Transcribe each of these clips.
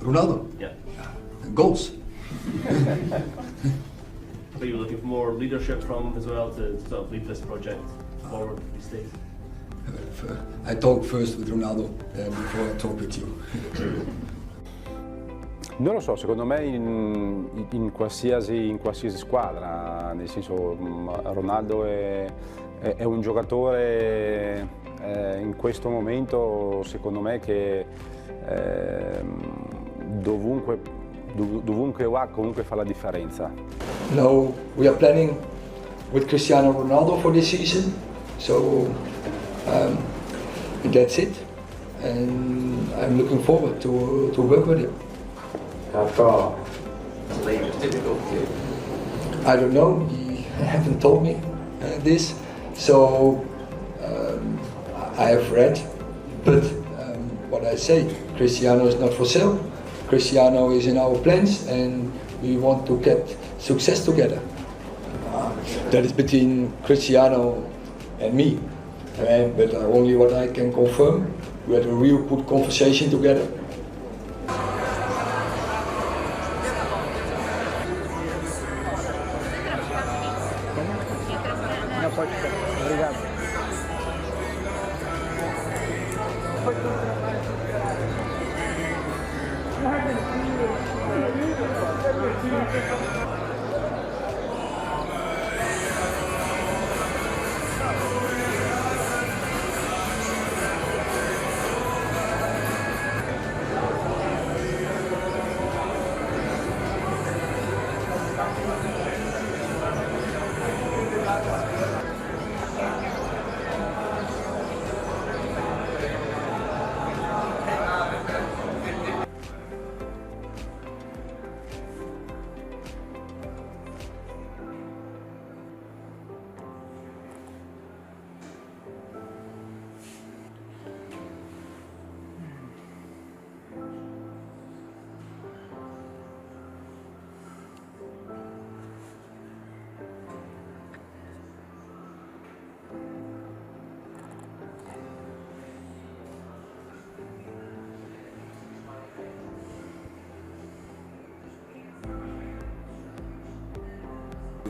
Ronaldo. Yeah. Goals. So you're looking for more leadership from him as well to sort of lead this project forward these days? I talk first with Ronaldo before I talk with you. Non lo so, secondo me in qualsiasi squadra, nel senso Ronaldo è un giocatore in questo momento, secondo me, che dovunque va comunque fa la differenza. Now we are planning with Cristiano Ronaldo for this season, so that's it, and I'm looking forward to work with him. Qatar. It's difficult. I don't know, he haven't told me this, so I have read, but what I say, Cristiano is not for sale. Cristiano is in our plans and we want to get success together. That is between Cristiano and me, but only what I can confirm, we had a real good conversation together.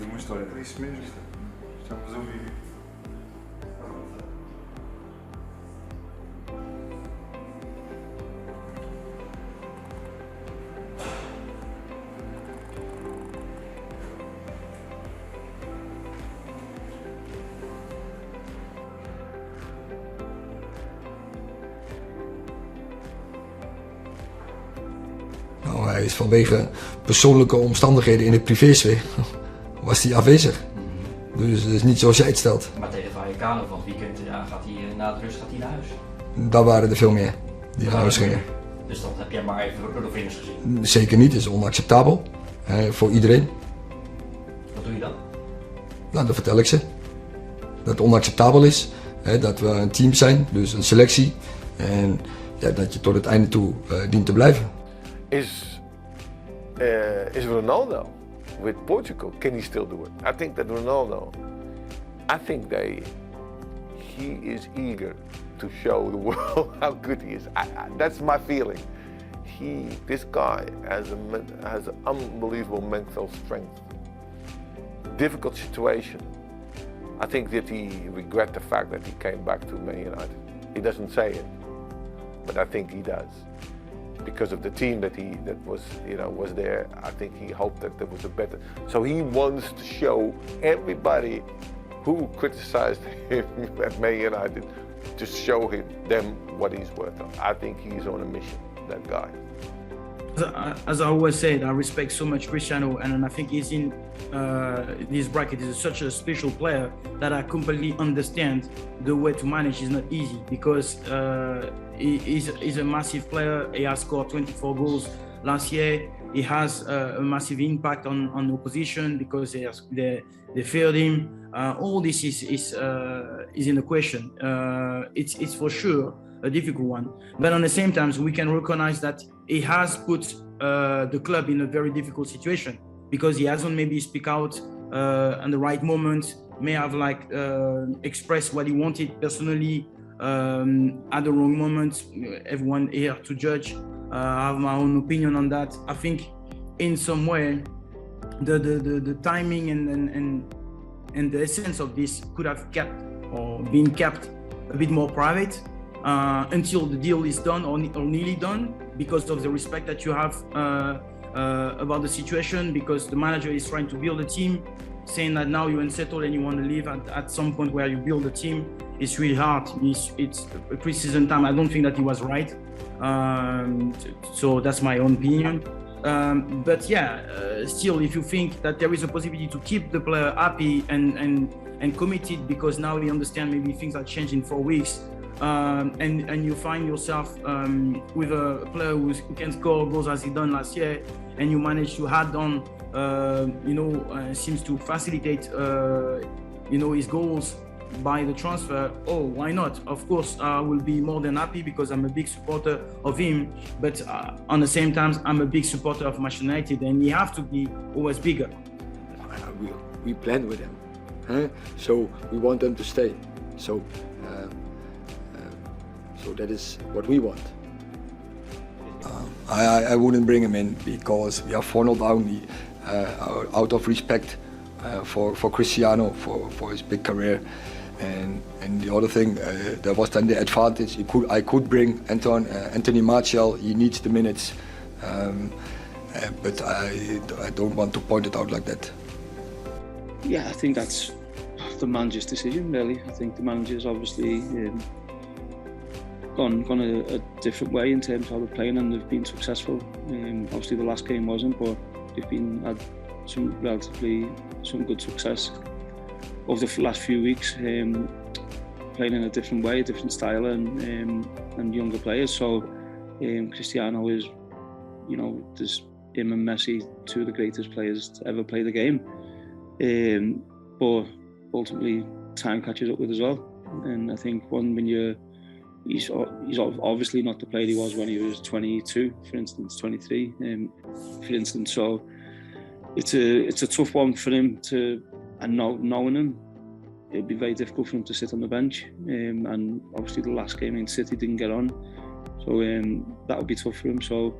Uma história triste mesmo, estamos a ouvir. Nou, hij is vanwege persoonlijke omstandigheden in de privésfeer was hij afwezig. Dus het is niet zoals jij het stelt. Maar tegen Vallecano van het weekend gaat hij na de rust naar huis. Daar waren er veel meer die naar huis gingen. Dus dat heb jij maar even door de vingers gezien? Zeker niet, het is onacceptabel voor iedereen. Wat doe je dan? Nou, dat vertel ik ze. Dat het onacceptabel is, dat we een team zijn, dus een selectie. En ja, dat je tot het einde toe dient te blijven. Is Ronaldo with Portugal, can he still do it? I think that Ronaldo, he is eager to show the world how good he is. That's my feeling. This guy has unbelievable mental strength. Difficult situation. I think that he regrets the fact that he came back to Man United. He doesn't say it, but I think he does. Because of the team that was there, I think he hoped that there was a better. So he wants to show everybody who criticized him at Man United to show them what he's worth of. I think he's on a mission, that guy. As I always said, I respect so much Cristiano, and I think he's in this bracket. He's such a special player that I completely understand the way to manage is not easy, because he's a massive player. He has scored 24 goals last year. He has a massive impact on the opposition because they feared him. All this is in the question. It's for sure a difficult one, but on the same time we can recognize that he has put the club in a very difficult situation, because he hasn't maybe speak out at the right moment, may have expressed what he wanted personally at the wrong moment. Everyone here to judge, I have my own opinion on that. I think in some way the timing and the essence of this could have kept or been kept a bit more private until the deal is done or nearly done, because of the respect that you have about the situation, because the manager is trying to build a team, saying that now you're unsettled and you want to leave at some point where you build a team. It's really hard. It's a pre-season time. I don't think that he was right. So that's my own opinion. But yeah, still, if you think that there is a possibility to keep the player happy and committed, because now we understand maybe things are changing in 4 weeks, and you find yourself with a player who can score goals as he done last year, and you manage to add on, seems to facilitate, his goals by the transfer. Oh, why not? Of course, I will be more than happy because I'm a big supporter of him. But on the same time, I'm a big supporter of Manchester United, and he have to be always bigger. We plan with them, so we want them to stay. So that is what we want. I wouldn't bring him in because we are 4-0 down, out of respect for Cristiano, for his big career. And the other thing, there was then the advantage. I could bring Anthony Martial. He needs the minutes, but I don't want to point it out like that. Yeah, I think that's the manager's decision, really. I think the manager's obviously gone a different way in terms of how they're playing, and they've been successful. Obviously, the last game wasn't, but they've had some good success over the last few weeks, playing in a different way, a different style, and younger players. So Cristiano is, there's him and Messi, two of the greatest players to ever play the game. But ultimately, time catches up with as well. And I think he's obviously not the player he was when he was 22, for instance, 23, for instance. So it's a tough one for him and knowing him, it'd be very difficult for him to sit on the bench. And obviously the last game in City didn't get on, so that would be tough for him. So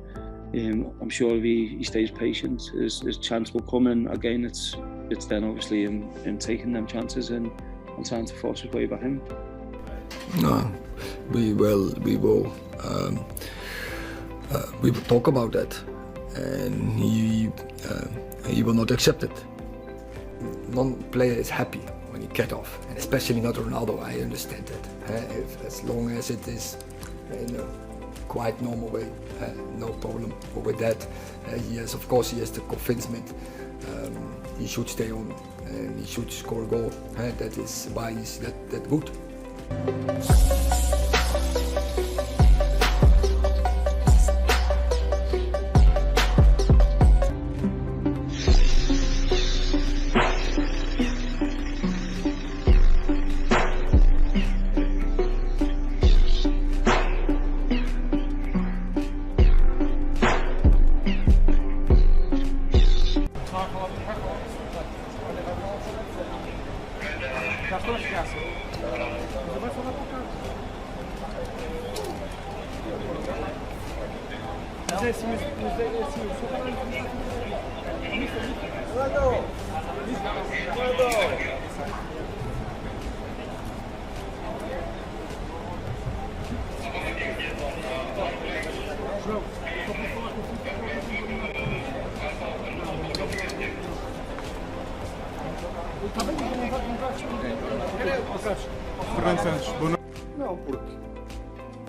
I'm sure if he stays patient, his chance will come. And again, it's then obviously him taking them chances and trying to force his way back in. No, we will talk about that, and he will not accept it. Non-player is happy when he get off, and especially not Ronaldo. I understand that. As long as it is in a quite normal way, no problem with that. He has the convincement he should stay on and he should score a goal. That is why he's that good. Não, porque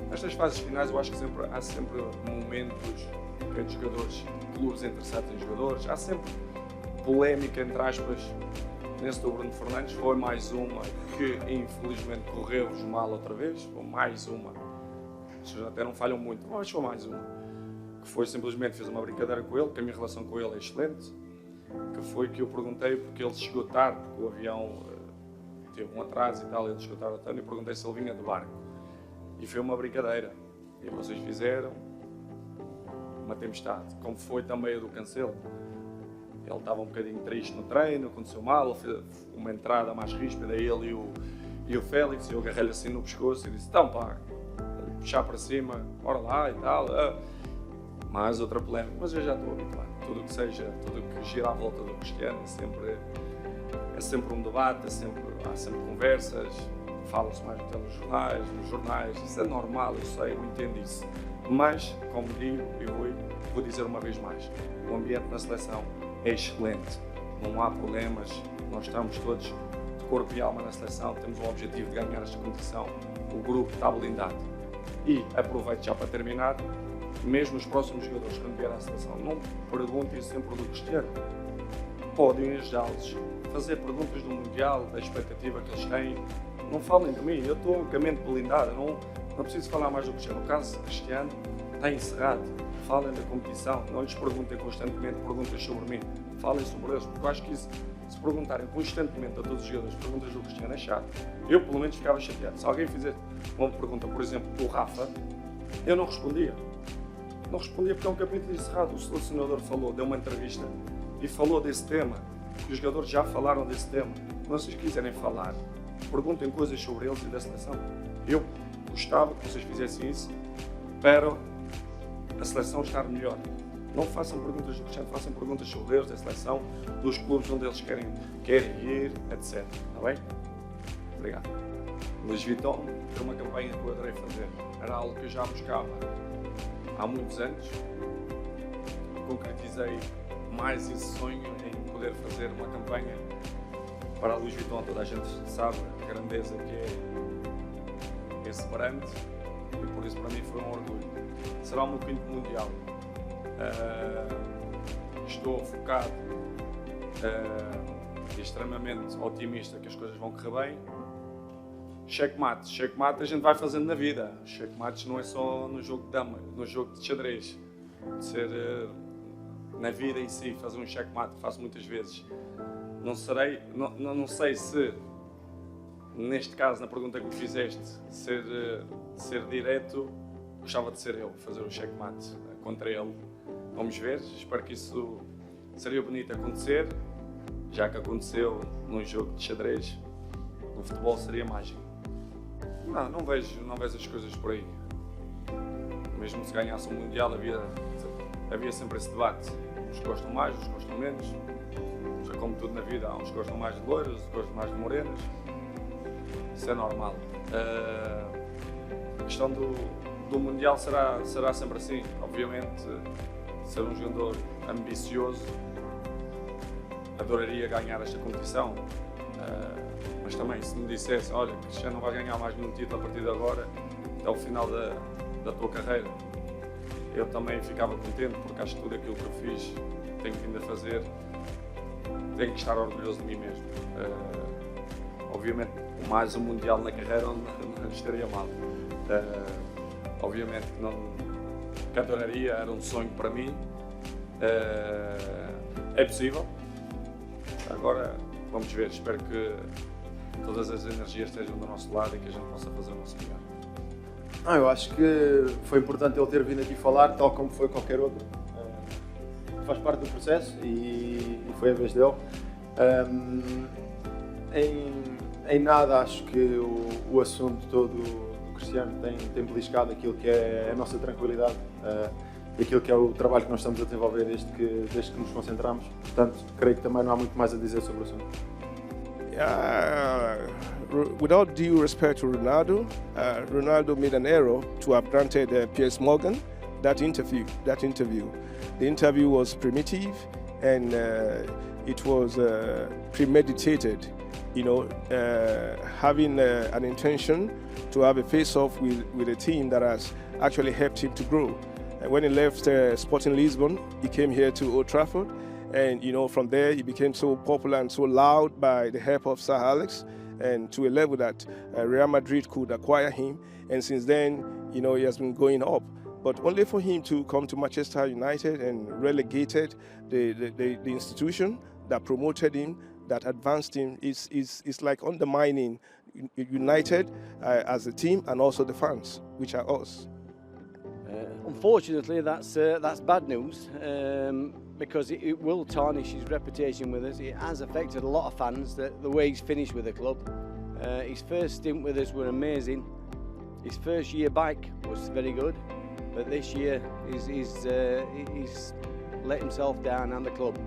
nestas fases finais eu acho que há sempre momentos entre jogadores, clubes interessados em jogadores, há sempre polémica, entre aspas. Nesse do Bruno Fernandes foi mais uma que infelizmente correu-vos mal outra vez, ou mais uma, vocês até não falham muito, mas foi mais uma, que foi simplesmente, fiz uma brincadeira com ele, que a minha relação com ele é excelente, que foi que eu perguntei porque ele chegou tarde, porque o avião teve um atraso e tal, ele chegou tarde e perguntei se ele vinha do barco. E foi uma brincadeira. E vocês fizeram uma tempestade. Como foi também a do Cancelo. Ele estava um bocadinho triste no treino, aconteceu mal, ele fez uma entrada mais ríspida, ele e o Félix, e eu agarrei-lhe assim no pescoço e disse, então pá, puxar para cima, bora lá e tal. mais outra polémica, mas eu já estou habituado. Tudo o que seja, tudo o que gira à volta do Cristiano é sempre um debate, há sempre conversas, fala-se mais nos telejornais, nos jornais, isso é normal, eu sei, eu entendo isso. Mas, como digo, e vou dizer uma vez mais, o ambiente na seleção é excelente, não há problemas, nós estamos todos de corpo e alma na seleção, temos o objetivo de ganhar esta competição, o grupo está blindado. E aproveito já para terminar, mesmo os próximos jogadores quando vierem à seleção, não perguntem sempre do Cristiano, podem ajudá-los a fazer perguntas do Mundial, da expectativa que eles têm, não falem de mim, eu estou com a mente blindada, não preciso falar mais do Cristiano, o caso de Cristiano está encerrado, falem da competição, não lhes perguntem constantemente perguntas sobre mim, falem sobre eles, porque eu acho que isso, se perguntarem constantemente a todos os jogadores perguntas do Cristiano é chato, eu pelo menos ficava chateado, se alguém fizer uma pergunta, por exemplo, do Rafa, eu não respondia porque é um capítulo encerrado, o selecionador falou, deu uma entrevista e falou desse tema, os jogadores já falaram desse tema, mas se vocês quiserem falar, perguntem coisas sobre eles e da seleção. Eu gostava que vocês fizessem isso para a seleção estar melhor. Não façam perguntas do Cristiano, façam perguntas sobre eles, da seleção, dos clubes onde eles querem ir, etc. Está bem? Obrigado. Louis Vuitton é uma campanha que eu adorei fazer. Era algo que eu já buscava há muitos anos. Concretizei mais esse sonho em poder fazer uma campanha para a Louis Vuitton. Toda a gente sabe a grandeza que é esse brand e por isso para mim foi um orgulho. Será o meu quinto mundial. Estou focado e extremamente otimista que as coisas vão correr bem. Checkmate a gente vai fazendo na vida. Checkmates não é só no jogo de dama, no jogo de xadrez. De ser na vida em si, fazer um checkmate, faço muitas vezes. Não sei se, neste caso, na pergunta que me fizeste, ser direto, gostava de ser eu, fazer o checkmate contra ele. Vamos ver, espero que isso seria bonito acontecer, já que aconteceu num jogo de xadrez, no futebol seria mágico. Não vejo as coisas por aí. Mesmo se ganhasse um Mundial, havia sempre esse debate. Uns gostam mais, uns gostam menos. Já como tudo na vida, há uns que gostam mais de loiras, outros gostam mais de morenas. Isso é normal. A questão do Mundial será sempre assim. Obviamente, ser um jogador ambicioso, adoraria ganhar esta competição. Mas também, se me dissesse, olha, Cristiano não vai ganhar mais nenhum título a partir de agora, até o final da tua carreira, eu também ficava contente, porque acho que tudo aquilo que eu fiz, tenho vindo a fazer, tenho que estar orgulhoso de mim mesmo. Obviamente, mais um Mundial na carreira não estaria mal. Obviamente que adoraria, era um sonho para mim. É possível. Agora, vamos ver, espero que todas as energias estejam do nosso lado e que a gente possa fazer o nosso melhor. Eu acho que foi importante ele ter vindo aqui falar, tal como foi qualquer outro. Faz parte do processo e foi a vez dele. Em nada acho que o assunto todo do Cristiano tem beliscado aquilo que é a nossa tranquilidade e aquilo que é o trabalho que nós estamos a desenvolver desde que nos concentramos. Portanto, creio que também não há muito mais a dizer sobre o assunto. Without due respect to Ronaldo, Ronaldo made an error to have granted Piers Morgan that interview. The interview was primitive and it was premeditated. Having an intention to have a face-off with a team that has actually helped him to grow. When he left Sporting Lisbon, he came here to Old Trafford. And from there he became so popular and so loud by the help of Sir Alex, and to a level that Real Madrid could acquire him. And since then, he has been going up. But only for him to come to Manchester United and relegated the institution that promoted him, that advanced him, is like undermining United as a team and also the fans, which are us. Unfortunately, that's bad news. Because it will tarnish his reputation with us. It has affected a lot of fans, the way he's finished with the club. His first stint with us were amazing. His first year back was very good. But this year, he's let himself down and the club.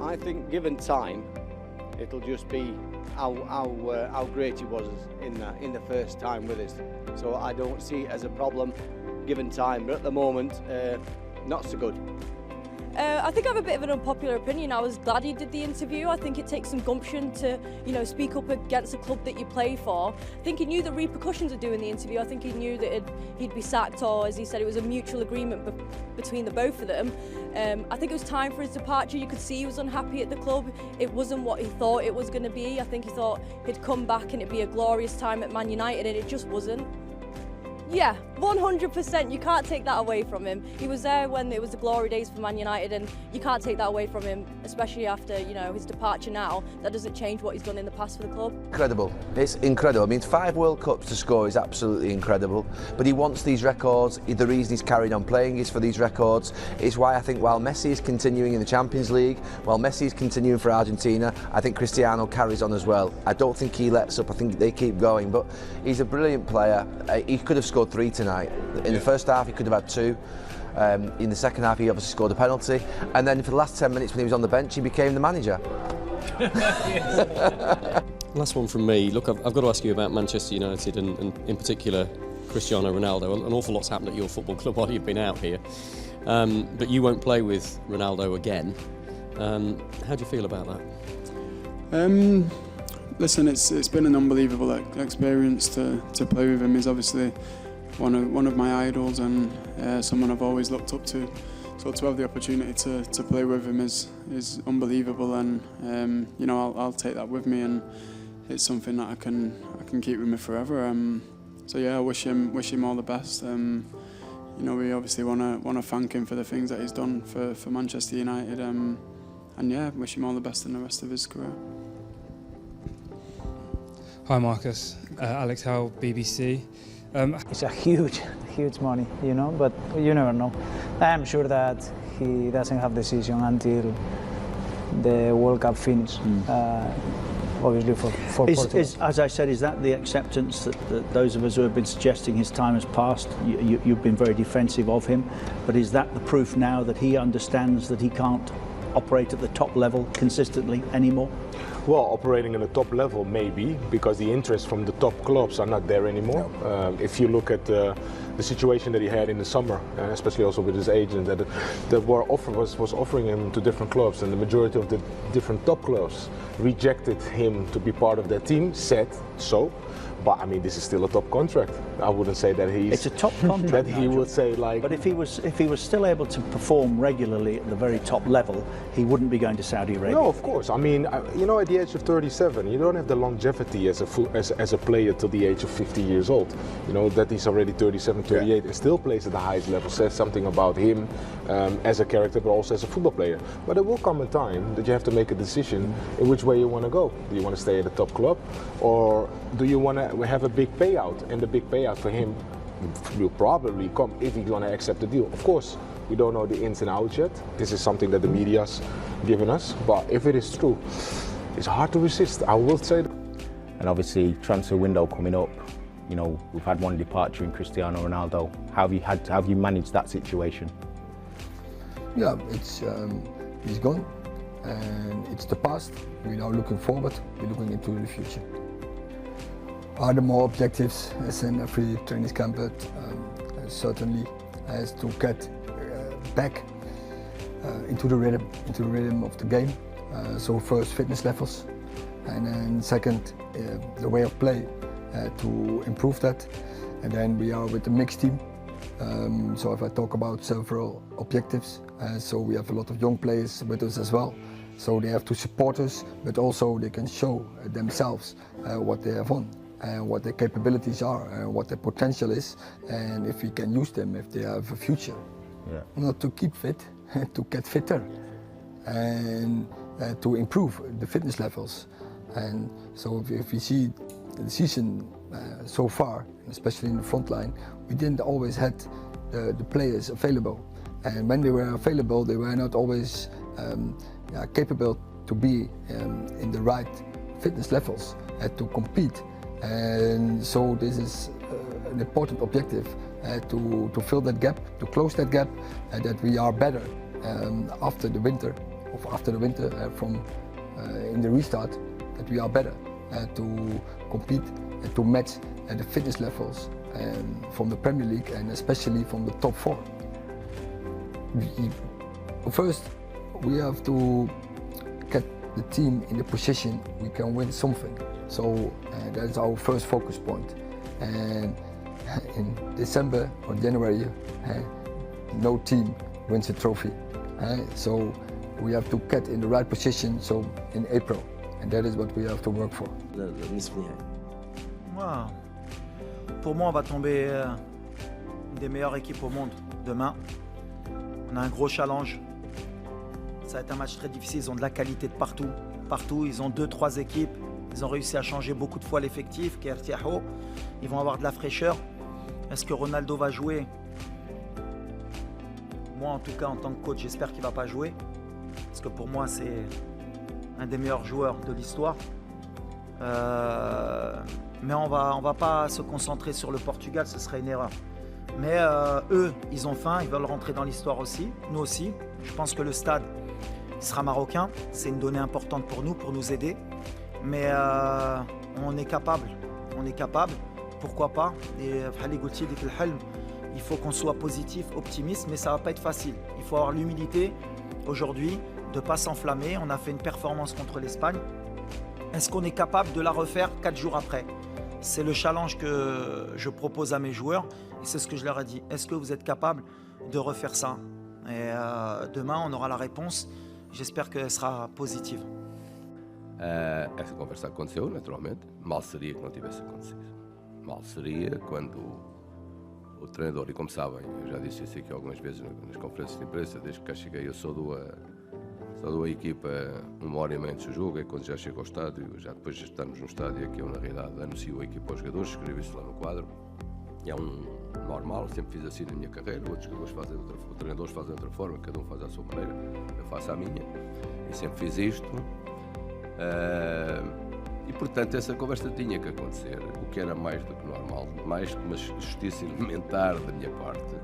I think, given time, it'll just be how great he was in the first time with us. So I don't see it as a problem, given time. But at the moment, not so good. I think I have a bit of an unpopular opinion. I was glad he did the interview. I think it takes some gumption to, speak up against the club that you play for. I think he knew the repercussions of doing the interview. I think he knew that he'd be sacked, or as he said, it was a mutual agreement between the both of them. I think it was time for his departure. You could see he was unhappy at the club. It wasn't what he thought it was going to be. I think he thought he'd come back and it'd be a glorious time at Man United, and it just wasn't. Yeah, 100%. You can't take that away from him. He was there when it was the glory days for Man United, and you can't take that away from him, especially after his departure now. That doesn't change what he's done in the past for the club. Incredible. It's incredible. I mean, 5 World Cups to score is absolutely incredible. But he wants these records. The reason he's carried on playing is for these records. It's why I think while Messi is continuing in the Champions League, while Messi is continuing for Argentina, I think Cristiano carries on as well. I don't think he lets up. I think they keep going. But he's a brilliant player. He could have scored 3 tonight. In the first half, he could have had 2. In the second half, he obviously scored a penalty. And then for the last 10 minutes when he was on the bench, he became the manager. Last one from me. Look, I've got to ask you about Manchester United and in particular Cristiano Ronaldo. An awful lot's happened at your football club while you've been out here. But you won't play with Ronaldo again. How do you feel about that? Listen, it's been an unbelievable experience to play with him. He's obviously one of my idols and someone I've always looked up to. So to have the opportunity to play with him is unbelievable, and I'll take that with me, and it's something that I can keep with me forever. So yeah, I wish him all the best. We obviously want to thank him for the things that he's done for Manchester United, and yeah, wish him all the best in the rest of his career. Hi Marcus, Alex Howe, BBC. It's a huge money, but you never know. I am sure that he doesn't have the season until the World Cup finish. Obviously for Portugal. As I said, is that the acceptance that those of us who have been suggesting his time has passed? You've been very defensive of him, but is that the proof now that he understands that he can't operate at the top level consistently anymore? Well, operating at the top level maybe, because the interest from the top clubs are not there anymore. If you look at the situation that he had in the summer, especially also with his agent, that was offering him to different clubs, and the majority of the different top clubs rejected him to be part of their team, said so. But I mean, this is still a top contract. I wouldn't say that it's a top contract. That he would say like. But if he was still able to perform regularly at the very top level, he wouldn't be going to Saudi Arabia. No, of course. I mean, at the age of 37, you don't have the longevity as a player till the age of 50 years old. That he's already 37, 38, and still plays at the highest level says something about him as a character, but also as a football player. But there will come a time that you have to make a decision in which way you want to go. Do you want to stay at the top club, or do you want to have a big payout? And the big payout for him will probably come if he's going to accept the deal. Of course, we don't know the ins and outs yet. This is something that the media's given us. But if it is true, it's hard to resist, I will say. And obviously, transfer window coming up. We've had one departure in Cristiano Ronaldo. How have you managed that situation? Yeah, he's gone, and it's the past. We're now looking forward. We're looking into the future. Are there more objectives as in every training camp? Certainly has to get back into the rhythm of the game. So first, fitness levels, and then second, the way of play to improve that. And then we are with the mixed team. So if I talk about several objectives, so we have a lot of young players with us as well. So they have to support us, but also they can show themselves what they have on. What their capabilities are, and what their potential is, and if we can use them, if they have a future. Yeah. Not to keep fit, to get fitter, and to improve the fitness levels. And so if we see the season so far, especially in the front line, we didn't always had the players available. And when they were available, they were not always capable to be in the right fitness levels to compete. And so this is an important objective to fill that gap, to close that gap, that we are better after the winter, from in the restart, that we are better to compete and to match the fitness levels from the Premier League and especially from the top 4. First, we have to get the team in the position we can win something. So that's our first focus point. And in December or January, no team wins a trophy. So we have to get in the right position, so in April. And that is what we have to work for. Pour moi, on va tomber une des meilleures équipes au monde demain. On a un gros challenge. Ça va être un match très difficile. Ils ont de la qualité de partout. Partout, ils ont 2-3 équipes. Ils ont réussi à changer beaucoup de fois l'effectif. Ils vont avoir de la fraîcheur. Est-ce que Ronaldo va jouer? Moi, en tout cas, en tant que coach, j'espère qu'il ne va pas jouer. Parce que pour moi, c'est un des meilleurs joueurs de l'histoire. Mais on va pas se concentrer sur le Portugal, ce serait une erreur. Mais eux, ils ont faim, ils veulent rentrer dans l'histoire aussi, nous aussi. Je pense que le stade sera marocain, c'est une donnée importante pour nous aider. Mais on est capable, pourquoi pas. Et il faut qu'on soit positif, optimiste, mais ça va pas être facile. Il faut avoir l'humilité aujourd'hui de ne pas s'enflammer. On a fait une performance contre l'Espagne. Est-ce qu'on est capable de la refaire 4 jours après? C'est le challenge que je propose à mes joueurs et c'est ce que je leur ai dit. Est-ce que vous êtes capable de refaire ça? Et demain, on aura la réponse. J'espère qu'elle sera positive. Essa conversa aconteceu, naturalmente. Mal seria que não tivesse acontecido. Mal seria quando o treinador, e como sabem, eu já disse isso aqui algumas vezes nas conferências de imprensa, desde que cá cheguei, eu sou da equipa 1 hora e meia antes do jogo, é quando já chego ao estádio, já depois de estarmos no estádio, é que eu na realidade anuncio a equipa aos jogadores, escrevo isso lá no quadro. É normal, sempre fiz assim na minha carreira, outros jogadores fazem os treinadores fazem de outra forma, cada um faz à sua maneira, eu faço a minha, e sempre fiz isto. E portanto essa conversa tinha que acontecer, o que era mais do que normal, mais que uma justiça elementar da minha parte.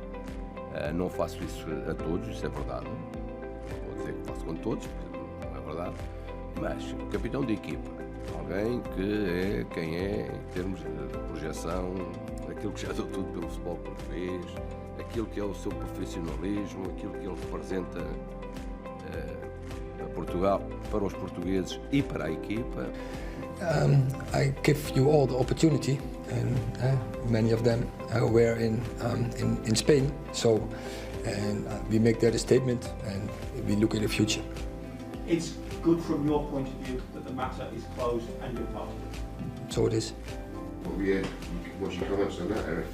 Não faço isso a todos, isso é verdade. Não vou dizer que faço com todos, porque não é verdade, mas o capitão de equipa, alguém que é quem é em termos de projeção, aquilo que já deu tudo pelo futebol português, aquilo que é o seu profissionalismo, aquilo que ele representa a Portugal, para os portugueses e para a equipa. I give you all the opportunity, and many of them were in Spain. So, we make that a statement, and we look at the future. It's good from your point of view that the matter is closed and you're part of it. So it is. What's your comments on that, Eric?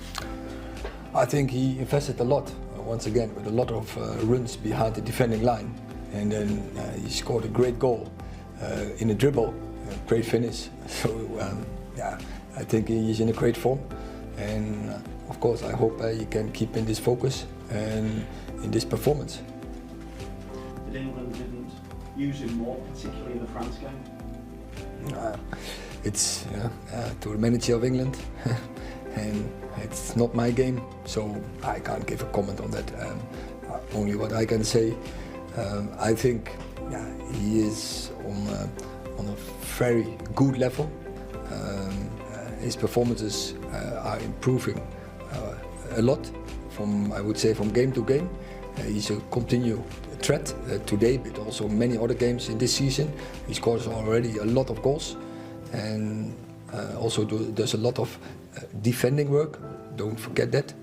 I think he invested a lot, once again, with a lot of runs behind the defending line. And then he scored a great goal in a dribble, great finish. So yeah, I think he is in a great form. And of course, I hope he can keep in this focus and in this performance. But England didn't use him more, particularly in the France game? It's to the manager of England, and it's not my game, so I can't give a comment on that. Only what I can say, I think he is on a very good level. His performances are improving a lot I would say, from game to game. He's a continued threat today, but also many other games in this season. He scores already a lot of goals, and also does a lot of defending work. Don't forget that.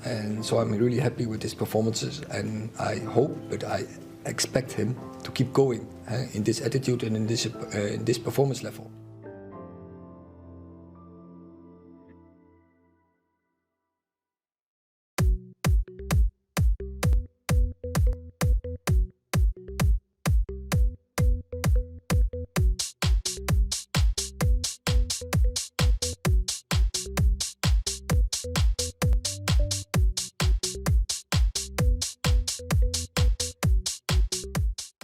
And so I'm really happy with his performances, and I hope, but I expect him to keep going in this attitude and in this performance level.